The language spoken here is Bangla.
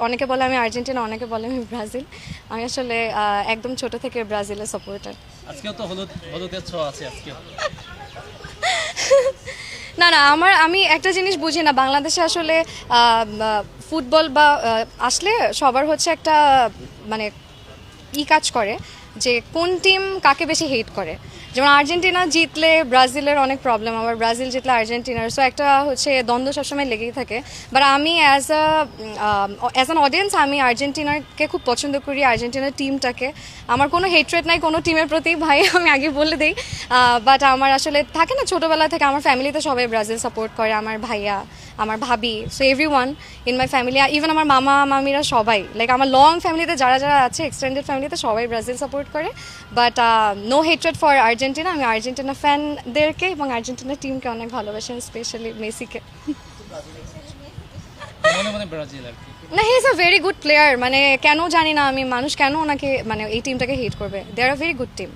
অনেকে বলে আমি আর্জেন্টিনা, অনেকে বলে আমি ব্রাজিল। আমি আসলে একদম ছোট থেকে ব্রাজিলের সাপোর্টার। আজকেও তো হলুদের ছোঁয়া আছে আজকে। না না, আমি একটা জিনিস বুঝি না, বাংলাদেশে আসলে ফুটবল বা আসলে সবার হচ্ছে একটা মানে কাজ করে যে কোন টিম কাকে বেশি হেট করে। যেমন আর্জেন্টিনা জিতলে ব্রাজিলের অনেক প্রবলেম, আবার ব্রাজিল জিতলে আর্জেন্টিনার, সো একটা হচ্ছে দ্বন্দ্ব সবসময় লেগেই থাকে। বাট আমি অ্যাজ অ্যান অডিয়েন্স আমি আর্জেন্টিনাকে খুব পছন্দ করি, আর্জেন্টিনার টিমটাকে। আমার কোনো হেট্রেট নাই কোনো টিমের প্রতি ভাই, আমি আগে বলে দিই। বাট আমার আসলে থাকে না, ছোটোবেলা থেকে আমার ফ্যামিলিতে সবাই ব্রাজিল সাপোর্ট করে, আমার ভাইয়া, আমার ভাবি, so every one in my family, even আমার মামা মামিরা সবাই, লাইক আমার লং ফ্যামিলিতে যারা যারা আছে, এক্সটেন্ডেড ফ্যামিলিতে সবাই ব্রাজিল সাপোর্ট করে। But no hatred for Argentina, আমি আর্জেন্টিনা ফ্যানদেরকে এবং আর্জেন্টিনা টিমকে অনেক ভালোবাসি, স্পেশালি মেসিকে। মনে মনে ব্রাজিল আর কি। না, he is a very good player, মানে কেন জানি না আমি, মানুষ কেন ওনাকে মানে এই টিমটাকে হেট করবে, দে আর আ ভেরি গুড টিম।